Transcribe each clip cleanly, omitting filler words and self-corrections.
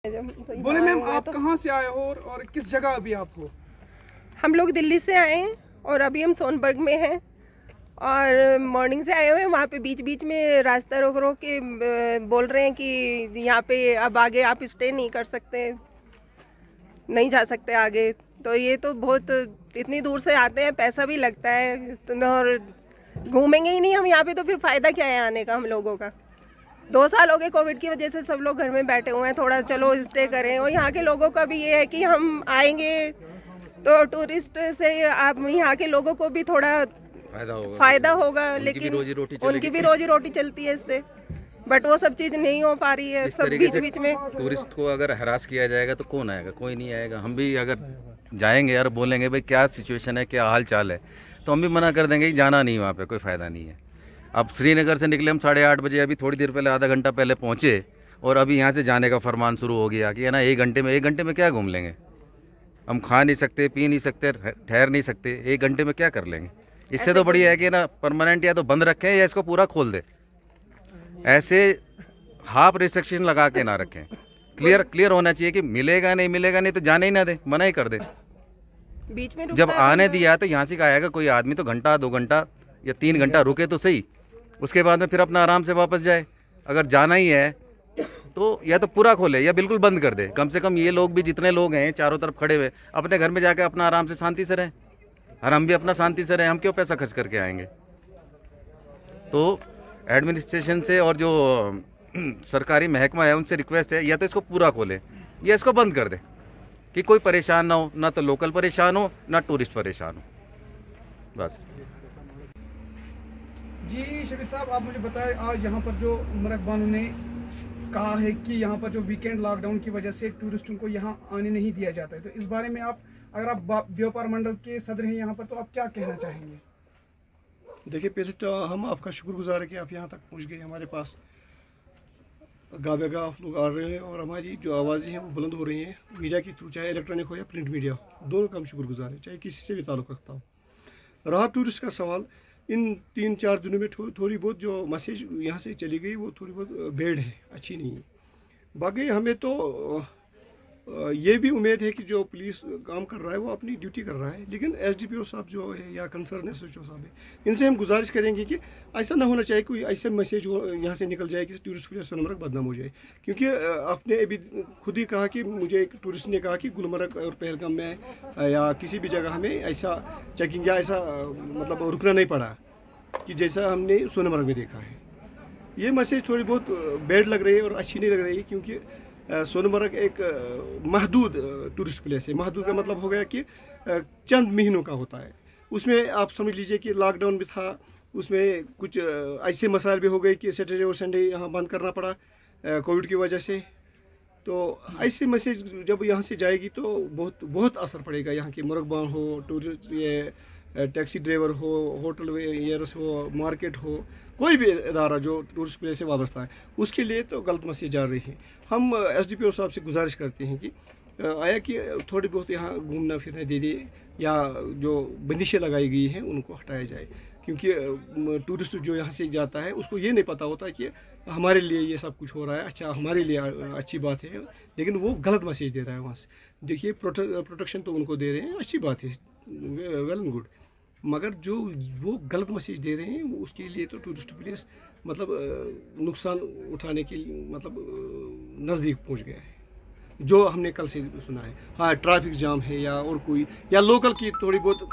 बोले मैम, आप कहाँ से आए हो और किस जगह अभी आप हो? हम लोग दिल्ली से आए हैं और अभी हम सोनबर्ग में हैं और मॉर्निंग से आए हुए हैं। वहाँ पे बीच बीच में रास्ता रोक रोक के बोल रहे हैं कि यहाँ पे अब आगे आप स्टे नहीं कर सकते, नहीं जा सकते आगे। तो ये तो बहुत, इतनी दूर से आते हैं, पैसा भी लगता है और घूमेंगे ही नहीं हम यहाँ पे तो फिर फ़ायदा क्या है आने का हम लोगों का। 2 साल हो गए कोविड की वजह से सब लोग घर में बैठे हुए हैं, थोड़ा चलो स्टे करें। और यहाँ के लोगों का भी ये है कि हम आएंगे तो टूरिस्ट से आप यहाँ के लोगों को भी थोड़ा फ़ायदा होगा, लेकिन उनकी भी रोजी रोटी चलती है इससे, बट वो सब चीज़ नहीं हो पा रही है। सब बीच बीच में टूरिस्ट को अगर हरास किया जाएगा तो कौन आएगा? कोई नहीं आएगा। हम भी अगर जाएंगे यार, बोलेंगे भाई क्या सिचुएशन है, क्या हाल चाल है, तो हम भी मना कर देंगे कि जाना नहीं, वहाँ पे कोई फ़ायदा नहीं है। अब श्रीनगर से निकले हम 8:30 बजे, अभी थोड़ी देर पहले, आधा घंटा पहले पहुँचे और अभी यहाँ से जाने का फरमान शुरू हो गया कि है ना 1 घंटे में क्या घूम लेंगे? हम खा नहीं सकते, पी नहीं सकते, ठहर नहीं सकते, 1 घंटे में क्या कर लेंगे? इससे तो बढ़िया है कि ना परमानेंट या तो बंद रखें या इसको पूरा खोल दे। ऐसे हाफ रिस्ट्रिक्शन लगा के ना रखें। क्लियर होना चाहिए कि मिलेगा नहीं तो जाने ही ना दे, मना ही कर दे। बीच में जब आने दिया तो यहाँ से आएगा कोई आदमी तो घंटा 2 घंटा या 3 घंटा रुके तो सही, उसके बाद में फिर अपना आराम से वापस जाए। अगर जाना ही है तो या तो पूरा खोले या बिल्कुल बंद कर दे। कम से कम ये लोग भी, जितने लोग हैं चारों तरफ खड़े हुए, अपने घर में जाके अपना आराम से शांति से रहें और हम भी अपना शांति से रहें। हम क्यों पैसा खर्च करके आएंगे? तो एडमिनिस्ट्रेशन से और जो सरकारी महकमा है उनसे रिक्वेस्ट है, या तो इसको पूरा खोले या इसको बंद कर दे कि कोई परेशान ना हो, ना तो लोकल परेशान हो ना टूरिस्ट परेशान हो। बस जी शबीर साहब, आप मुझे बताएं, आज यहाँ पर जो उमरक बानो ने कहा है कि यहाँ पर जो वीकेंड लॉकडाउन की वजह से टूरिस्टों को यहाँ आने नहीं दिया जाता है, तो इस बारे में आप, अगर आप व्यापार मंडल के सदर हैं यहाँ पर, तो आप क्या कहना चाहेंगे? देखिए, पहले तो हम आपका शुक्रगुजार है कि आप यहाँ तक पहुँच गए। हमारे पास गावे आप लोग आ रहे हैं और हमारी जो आवाज़ें हैं वो बुलंद हो रही हैं मीडिया के थ्रू, चाहे इलेक्ट्रॉनिक हो या प्रिंट मीडिया हो, दोनों का हम शुक्रगुजार है, चाहे किसी से भी ताल्लुक़ रखता हो। रहा टूरिस्ट का सवाल, इन 3-4 दिनों में थोड़ी बहुत जो मैसेज यहाँ से चली गई वो थोड़ी बहुत बेड है, अच्छी नहीं है। बाकी हमें तो ये भी उम्मीद है कि जो पुलिस काम कर रहा है वो अपनी ड्यूटी कर रहा है, लेकिन एसडीपीओ साहब जो है या कंसर्न एसओ साहब है, इनसे हम गुजारिश करेंगे कि ऐसा ना होना चाहिए कोई ऐसा मैसेज हो यहाँ से निकल जाए कि टूरिस्ट के लिए सोनमर्ग बदनाम हो जाए। क्योंकि आपने अभी खुद ही कहा कि मुझे एक टूरिस्ट ने कहा कि गुलमर्ग और पहलगाम में या किसी भी जगह हमें ऐसा चेकिंग या ऐसा मतलब रुकना नहीं पड़ा कि जैसा हमने सोनमर्ग में देखा है। ये मैसेज थोड़ी बहुत बैड लग रही है और अच्छी नहीं लग रही है, क्योंकि सोनमर्ग एक महदूद टूरिस्ट प्लेस है। महदूद का मतलब हो गया कि चंद महीनों का होता है। उसमें आप समझ लीजिए कि लॉकडाउन भी था, उसमें कुछ ऐसे मसाइल भी हो गए कि सैटरडे और संडे यहाँ बंद करना पड़ा कोविड की वजह से। तो ऐसे मैसेज जब यहाँ से जाएगी तो बहुत असर पड़ेगा। यहाँ के मुर्गबान हो, टूरिस्ट ये टैक्सी ड्राइवर हो, होटल वेयर्स हो, मार्केट हो, कोई भी इदारा जो टूरिस्ट प्लेस से वाबस्ता है, उसके लिए तो गलत मैसेज जा रही है। हम एसडीपीओ साहब से गुजारिश करते हैं कि आया कि थोड़ी बहुत यहाँ घूमना फिरना दे दे या जो बंदिशें लगाई गई हैं उनको हटाया जाए, क्योंकि टूरिस्ट जो यहाँ से जाता है उसको ये नहीं पता होता कि हमारे लिए ये सब कुछ हो रहा है, अच्छा हमारे लिए अच्छी बात है, लेकिन वो गलत मैसेज दे रहा है वहाँ से। देखिए, प्रोटेक्शन तो उनको दे रहे हैं, अच्छी बात है, वेल एंड गुड, मगर जो वो गलत मैसेज दे रहे हैं उसके लिए तो टूरिस्ट प्लेस मतलब नुकसान उठाने के लिए मतलब नज़दीक पहुंच गया है, जो हमने कल से सुना है। हाँ, ट्रैफिक जाम है या और कोई या लोकल की थोड़ी बहुत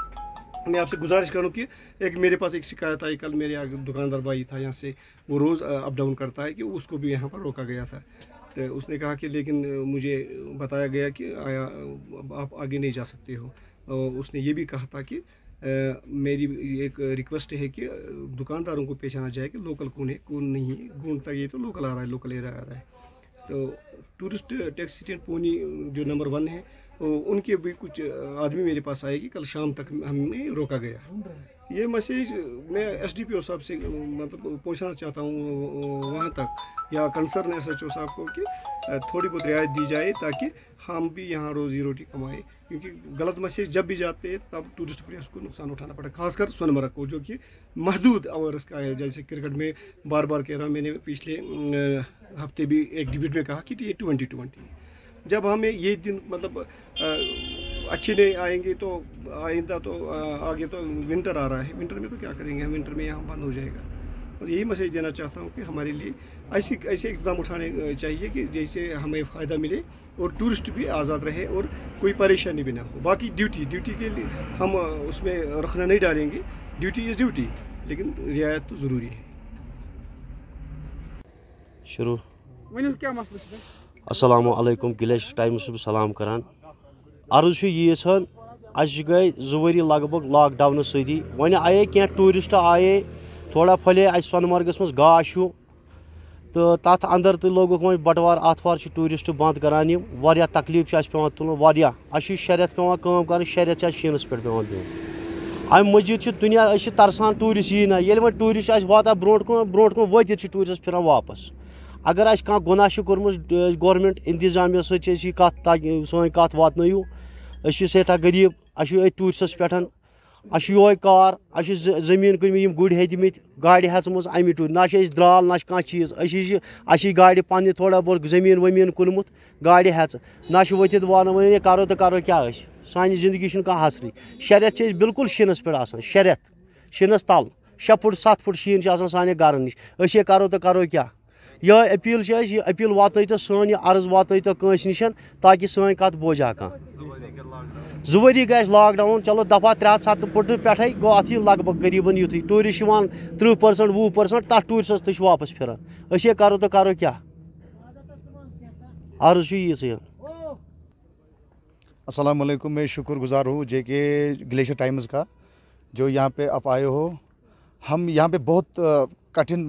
मैं आपसे गुजारिश करूं कि एक मेरे पास एक शिकायत आई कल, मेरे दुकानदार भाई था यहाँ से, वो रोज़ अप डाउन करता है, कि उसको भी यहाँ पर रोका गया था। तो उसने कहा कि लेकिन मुझे बताया गया कि आप आगे नहीं जा सकते हो। और उसने ये भी कहा था कि मेरी एक रिक्वेस्ट है कि दुकानदारों को पहचाना जाए कि लोकल कौन है कौन नहीं है। घूमता ये तो लोकल आ रहा है, लोकल एरिया आ रहा है। तो टूरिस्ट टैक्सी स्टैंड पूनी जो नंबर 1 है, उनके भी कुछ आदमी मेरे पास आए कि कल शाम तक हमें रोका गया। ये मैसेज मैं एसडीपीओ साहब से मतलब पहुंचाना चाहता हूँ वहाँ तक, या कंसर्न एसएचओ साहब को, कि थोड़ी बहुत रियायत दी जाए ताकि हम भी यहाँ रोज़ी रोटी कमाएं, क्योंकि गलत मैसेज जब भी जाते हैं तब टूरिस्ट प्लेस को नुकसान उठाना पड़ा, खासकर सोनमर्ग को जो कि महदूद आवर्स का है। जैसे क्रिकेट में बार बार कह रहा हूँ, मैंने पिछले हफ्ते भी एक डिबेट में कहा कि ये 2020 जब हमें ये दिन मतलब अच्छे नहीं आएंगे तो आइंदा तो आगे तो विंटर आ रहा है, विंटर में तो क्या करेंगे हम, विंटर में यहाँ बंद हो जाएगा। और यही मैसेज देना चाहता हूँ कि हमारे लिए ऐसे इकदाम उठाने चाहिए कि जैसे हमें फ़ायदा मिले और टूरिस्ट भी आज़ाद रहे और कोई परेशानी भी ना हो। बाकी ड्यूटी के लिए हम उसमें रखना नहीं डालेंगे, ड्यूटी इज़ ड्यूटी, लेकिन रियायत तो ज़रूरी है। शुरू क्या मसला है? अस्सलामु अलैकुम, गिलेशियर टाइम्स से सलाम करान। अर्ज ये सन अस गई 2 वरी लगभग लॉकडाउन सदी वन आए क्या टूरिस्ट आए थोड़ा फले अस सोनमर्गस मज गाश तो तथ अंदर तो लोग वो बटवार आतवार टूरिस्ट बंद करान वारिया तकलीफ पे तुल वारिया अस 6 रेत पे काम कर 6 रेत शीनस पे दिन अम मजीद दुनिया तरसान टूरिस्ट यी ना ये टूरिस्ट वाता ब्रोट कुन वतित टूरिस्ट फिर वापस। अगर अस कह गुनाह कोर्मुत गवर्नमेंट इंतजामिया सही कत सोन कत वातनयू सैठा गरीब अस टूरिस्टस पे अस योय कार अस जमीन कुन गुड़ हेतमित गाड़ हेचमज अमि टूर ना द्राल ना कह चीज़ अस गाड़ पन्ने थोड़ा बहुत जमीन वमीन कुनमुत गाड़ हेच ना वथित वन करो तो करो क्या सानी जिंदगी कह हसरी। 6 रेत बिल्कुल शीनस पे 6 रेत शीनस तल 6 फुट 7 फुट शीन साने घर नश ये करो तो करो क्या। यह अपील ये अपील वात तो सन यह अर्ज वात तो कंस निश ताकि सन कत बोझा कह। 2 वरी गए लॉकडाउन चलो दफा 370 पे गो अत लगभग करीबन युथ टूरिस्ट 30% 20% तथ टूरिस्टस तक वापस फिर ये करो तो करो क्या। अर्ज ये अस्सलाम वालेकुम, मैं शुक्रगुजार हूँ जेके ग्लेशियर टाइम्स का जो यहाँ पे आप आए हो। हम यहाँ पे बहुत कठिन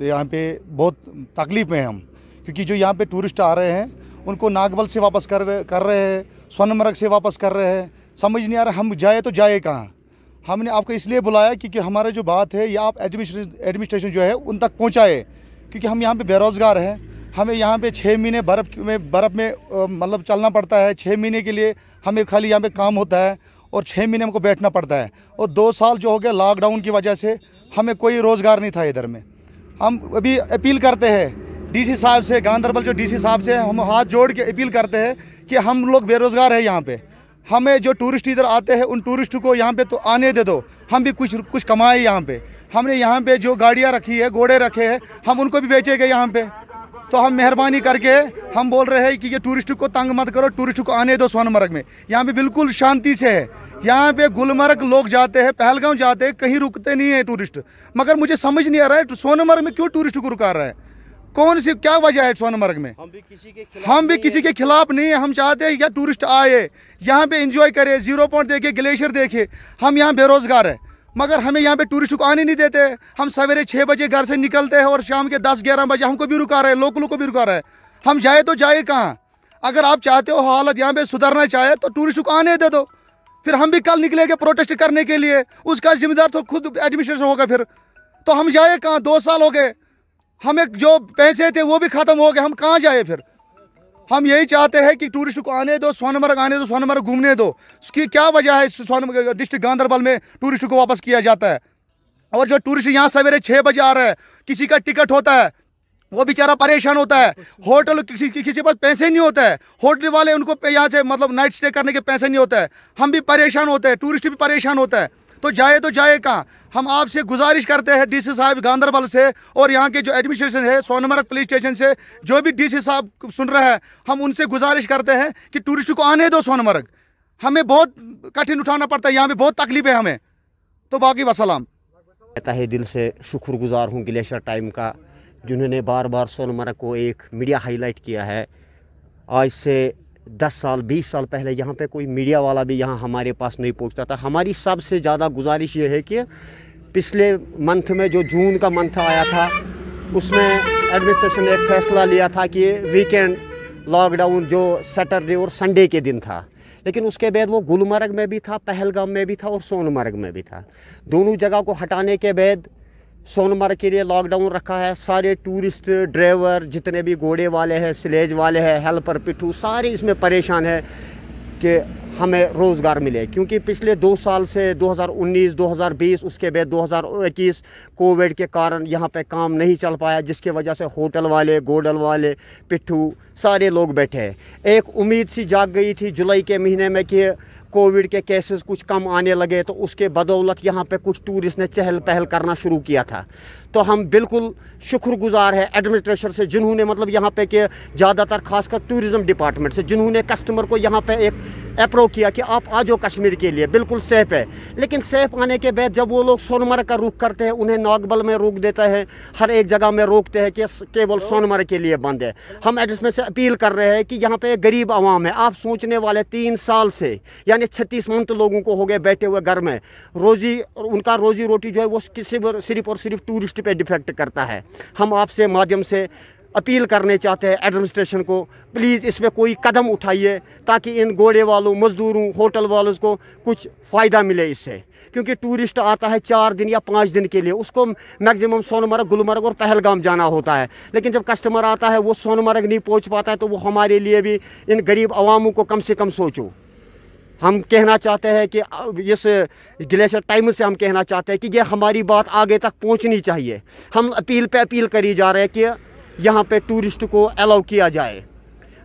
यहाँ पे बहुत तकलीफ में हैं हम, क्योंकि जो यहाँ पे टूरिस्ट आ रहे हैं उनको नागबल से वापस कर रहे हैं, सोनमर्ग से वापस कर रहे हैं। समझ नहीं आ रहा हम जाए तो जाए कहाँ। हमने आपको इसलिए बुलाया क्योंकि हमारा जो बात है ये आप एडमिनिस्ट्रेशन जो है उन तक पहुँचाए, क्योंकि हम यहाँ पे बेरोज़गार हैं। हमें यहाँ पे 6 महीने बर्फ़ में मतलब चलना पड़ता है। 6 महीने के लिए हमें खाली यहाँ पे काम होता है और 6 महीने हमको बैठना पड़ता है। और 2 साल जो हो गया लॉकडाउन की वजह से हमें कोई रोज़गार नहीं था इधर में। हम अभी अपील करते हैं डीसी साहब से, गांधरबल जो डीसी साहब से हम हाथ जोड़ के अपील करते हैं कि हम लोग बेरोज़गार हैं यहाँ पे। हमें जो टूरिस्ट इधर आते हैं उन टूरिस्ट को यहाँ पे तो आने दे दो, हम भी कुछ कमाए यहाँ पे। हमने यहाँ पे जो गाड़ियाँ रखी है, घोड़े रखे हैं, हम उनको भी बेचेंगे यहाँ पे। तो हम मेहरबानी करके हम बोल रहे हैं कि ये टूरिस्ट को तंग मत करो, टूरिस्ट को आने दो सोनमर्ग में। यहाँ पे बिल्कुल शांति से है। यहाँ पे गुलमर्ग लोग जाते हैं, पहलगाम जाते हैं, कहीं रुकते नहीं है टूरिस्ट। मगर मुझे समझ नहीं आ रहा है सोनमर्ग में क्यों टूरिस्ट को रुका रहा है, कौन सी क्या वजह है सोनमर्ग में। हम भी किसी के खिलाफ नहीं है। हम चाहते हैं क्या टूरिस्ट आए यहाँ पे एंजॉय करे, 0 पॉइंट देखे, ग्लेशियर देखे। हम यहाँ बेरोजगार है मगर हमें यहाँ पे टूरिस्ट को आने नहीं देते। हम सवेरे 6 बजे घर से निकलते हैं और शाम के 10-11 बजे हमको भी रुका रहे हैं, लोकलों को भी रुका रहे हैं। हम जाए तो जाए कहाँ। अगर आप चाहते हो हालत यहाँ पे सुधरना चाहे तो टूरिस्ट को आने दे दो, फिर हम भी कल निकलेंगे प्रोटेस्ट करने के लिए। उसका जिम्मेदार तो खुद एडमिनिस्ट्रेशन होगा। फिर तो हम जाए कहाँ, 2 साल हो गए, हमें जो पैसे थे वो भी ख़त्म हो गए, हम कहाँ जाए फिर। हम यही चाहते हैं कि टूरिस्ट को आने दो, सोनमर्ग आने दो, सोनमर्ग घूमने दो। उसकी क्या वजह है सोनमर्ग डिस्ट्रिक्ट गांधरबल में टूरिस्ट को वापस किया जाता है। और जो टूरिस्ट यहाँ सवेरे 6 बजे आ रहा है, किसी का टिकट होता है, वो बेचारा परेशान होता है। होटल किसी के पास पैसे नहीं होता है, होटल वाले उनको यहाँ से मतलब नाइट स्टे करने के पैसे नहीं होता है। हम भी परेशान होते हैं, टूरिस्ट भी परेशान होता है। तो जाए कहाँ। हम आपसे गुजारिश करते हैं डीसी साहब गांधरबल से और यहाँ के जो एडमिनिस्ट्रेशन है सोनमर्ग पुलिस स्टेशन से, जो भी डीसी साहब सुन रहे हैं, हम उनसे गुजारिश करते हैं कि टूरिस्ट को आने दो सोनमर्ग। हमें बहुत कठिन उठाना पड़ता है, यहाँ पे बहुत तकलीफ है हमें। तो बाकी वसलाम। तहे दिल से शुक्रगुजार हूँ ग्लेशियर टाइम का, जिन्होंने बार बार सोनमर्ग को एक मीडिया हाईलाइट किया है। आज से 10 साल 20 साल पहले यहाँ पे कोई मीडिया वाला भी यहाँ हमारे पास नहीं पहुँचता था। हमारी सबसे ज़्यादा गुजारिश ये है कि पिछले मंथ में जो जून का मंथ आया था उसमें एडमिनिस्ट्रेशन ने एक फ़ैसला लिया था कि वीकेंड लॉकडाउन जो सैटरडे और संडे के दिन था, लेकिन उसके बाद वो गुलमर्ग में भी था, पहलगाम में भी था और सोनमर्ग में भी था। दोनों जगह को हटाने के बाद सोनमर्ग के लिए लॉकडाउन रखा है। सारे टूरिस्ट ड्राइवर जितने भी घोड़े वाले हैं, स्लेज वाले हैं, हेल्पर, पिट्ठू, सारे इसमें परेशान है कि हमें रोज़गार मिले, क्योंकि पिछले 2 साल से 2019, 2020 उसके बाद 2021 कोविड के कारण यहाँ पे काम नहीं चल पाया, जिसकी वजह से होटल वाले, गोडल वाले, पिट्ठू सारे लोग बैठे हैं। एक उम्मीद सी जाग गई थी जुलाई के महीने में कि कोविड के केसेस कुछ कम आने लगे, तो उसके बदौलत यहाँ पे कुछ टूरिस्ट ने चहल पहल करना शुरू किया था। तो हम बिल्कुल शुक्रगुजार है एडमिनिस्ट्रेशन से, जिन्होंने मतलब यहाँ पे के ज़्यादातर खासकर टूरिज़्म डिपार्टमेंट से, जिन्होंने कस्टमर को यहाँ पे एक अप्रोच किया कि आप आ जाओ कश्मीर के लिए, बिल्कुल सेफ़ है। लेकिन सेफ़ आने के बाद जब वो लोग सोनमर्ग का रुख करते हैं, उन्हें नागबल में रोक देता है, हर एक जगह में रोकते हैं कि केवल सोनमर्ग के लिए बंद है। हम एडमिनिस्ट्रेशन से अपील कर रहे हैं कि यहाँ पे गरीब आवाम है, आप सोचने वाले 3 साल से यानी 36 मंथ लोगों को हो गए बैठे हुए घर में, उनका रोजी रोटी जो है वो सिर्फ और सिर्फ टूरिस्ट पे डिफेक्ट करता है। हम आपसे माध्यम से अपील करने चाहते हैं एडमिनिस्ट्रेशन को, प्लीज़ इस पर कोई कदम उठाइए ताकि इन घोड़े वालों, मज़दूरों, होटल वालों को कुछ फ़ायदा मिले इससे। क्योंकि टूरिस्ट आता है 4 दिन या 5 दिन के लिए, उसको मैक्सिमम सोनमर्ग, गुलमर्ग और पहलगाम जाना होता है। लेकिन जब कस्टमर आता है वो सोनमर्ग नहीं पहुंच पाता है, तो वो हमारे लिए भी, इन गरीब आवामों को कम से कम सोचो। हम कहना चाहते हैं कि इस ग्लेशियर टाइम्स से हम कहना चाहते हैं कि ये हमारी बात आगे तक पहुंचनी चाहिए। हम अपील पे अपील करी जा रहे हैं कि यहाँ पे टूरिस्ट को अलाउ किया जाए।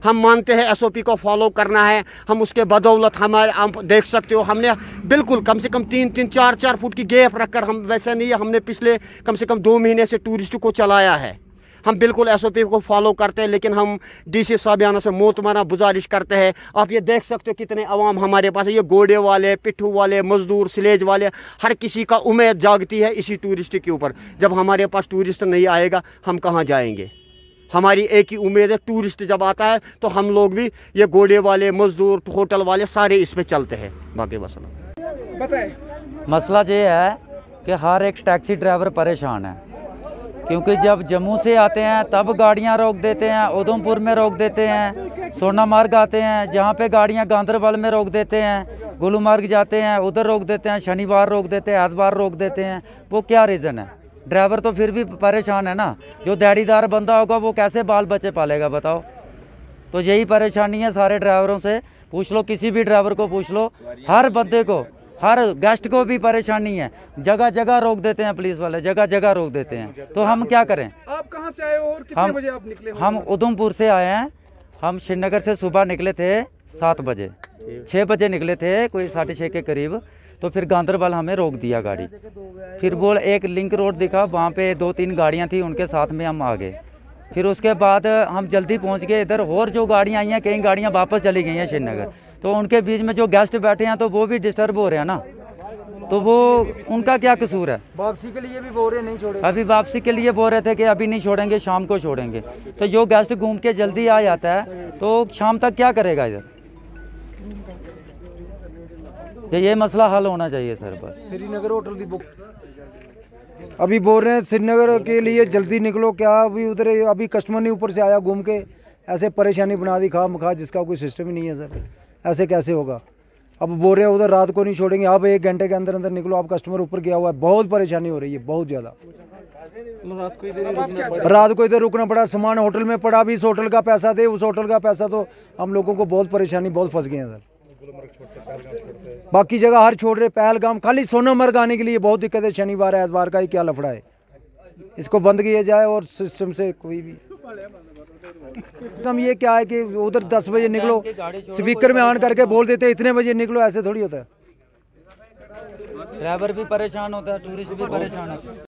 हम मानते हैं SOP को फॉलो करना है, हम उसके बदौलत हमारे, आप देख सकते हो हमने बिल्कुल कम से कम 3-3, 4-4 फुट की गैप रखकर, हम वैसे नहीं है, हमने पिछले कम से कम 2 महीने से टूरिस्ट को चलाया है। हम बिल्कुल SOP को फॉलो करते हैं, लेकिन हम DC साहबाना से मोतमना गुजारिश करते हैं। आप ये देख सकते हो कितने अवाम हमारे पास है, ये घोड़े वाले, पिट्ठू वाले, मज़दूर, स्लेज वाले, हर किसी का उम्मीद जागती है इसी टूरिस्ट के ऊपर। जब हमारे पास टूरिस्ट नहीं आएगा हम कहाँ जाएंगे? हमारी एक ही उम्मीद है, टूरिस्ट जब आता है तो हम लोग भी, ये घोड़े वाले, मज़दूर, होटल वाले सारे इस पे चलते हैं। बाकी मसला बताएं। मसला ये है कि हर एक टैक्सी ड्राइवर परेशान है, क्योंकि जब जम्मू से आते हैं तब गाड़ियां रोक देते हैं, उधमपुर में रोक देते हैं, सोनामर्ग आते हैं जहां पे गाड़ियां गांधरबल में रोक देते हैं, गुलमर्ग जाते हैं उधर रोक देते हैं, शनिवार रोक देते हैं, एतवार रोक देते हैं। वो क्या रीज़न है? ड्राइवर तो फिर भी परेशान है ना, जो दिहाड़ीदार बंदा होगा वो कैसे बाल बच्चे पालेगा बताओ? तो यही परेशानी है सारे ड्राइवरों से, पूछ लो, किसी भी ड्राइवर को पूछ लो, हर बंदे को, हर गेस्ट को भी परेशानी है। जगह जगह रोक देते हैं पुलिस वाले, जगह जगह रोक देते हैं। तो हम क्या करें? आप कहाँ से आए हो और कितने बजे आप निकले हो? हम उधमपुर से आए हैं। हम श्रीनगर से सुबह निकले थे 7 बजे, 6 बजे निकले थे, कोई 6:30 के करीब। तो फिर गांधरबल हमें रोक दिया गाड़ी। फिर वो एक लिंक रोड दिखा, वहाँ पे 2-3 गाड़ियाँ थी, उनके साथ में हम आ गए। फिर उसके बाद हम जल्दी पहुँच गए इधर, और जो गाड़ियाँ आई हैं, कई गाड़ियाँ वापस चली गई हैं श्रीनगर। तो उनके बीच में जो गेस्ट बैठे हैं तो वो भी डिस्टर्ब हो रहे हैं ना, तो वो उनका क्या कसूर है? वापसी के लिए भी बोल रहे नहीं छोड़ेंगे, अभी वापसी के लिए बोल रहे थे कि अभी नहीं छोड़ेंगे, शाम को छोड़ेंगे। तो जो गेस्ट घूम के जल्दी आ जाता है तो शाम तक क्या करेगा इधर? ये मसला हल होना चाहिए सर। बस श्रीनगर होटल की बुक अभी बोल रहे हैं श्रीनगर के लिए जल्दी निकलो, क्या अभी उधर अभी कस्टमर नहीं ऊपर से आया घूम के, ऐसे परेशानी बना दी खामखा, जिसका कोई सिस्टम ही नहीं है सर। ऐसे कैसे होगा? अब बोल रहे हैं उधर रात को नहीं छोड़ेंगे, आप 1 घंटे के अंदर अंदर निकलो, आप कस्टमर ऊपर गया हुआ है, बहुत परेशानी हो रही है, बहुत ज़्यादा। रात को इधर रुकना पड़ा, सामान होटल में पड़ा, भी इस होटल का पैसा दे, उस होटल का पैसा, तो हम लोगों को बहुत परेशानी, बहुत फंस गए हैं सर। बाकी जगह हर छोड़ रहे, पहलगाम, खाली सोनामर्ग आने के लिए बहुत दिक्कत है। शनिवार है, एतवार का ही क्या लफड़ा है, इसको बंद किया जाए और सिस्टम से कोई भी। हम ये क्या है कि उधर 10 बजे निकलो, स्पीकर में ऑन करके बोल देते इतने बजे निकलो, ऐसे थोड़ी होता है। ड्राइवर भी परेशान होता है, टूरिस्ट भी परेशान होता है।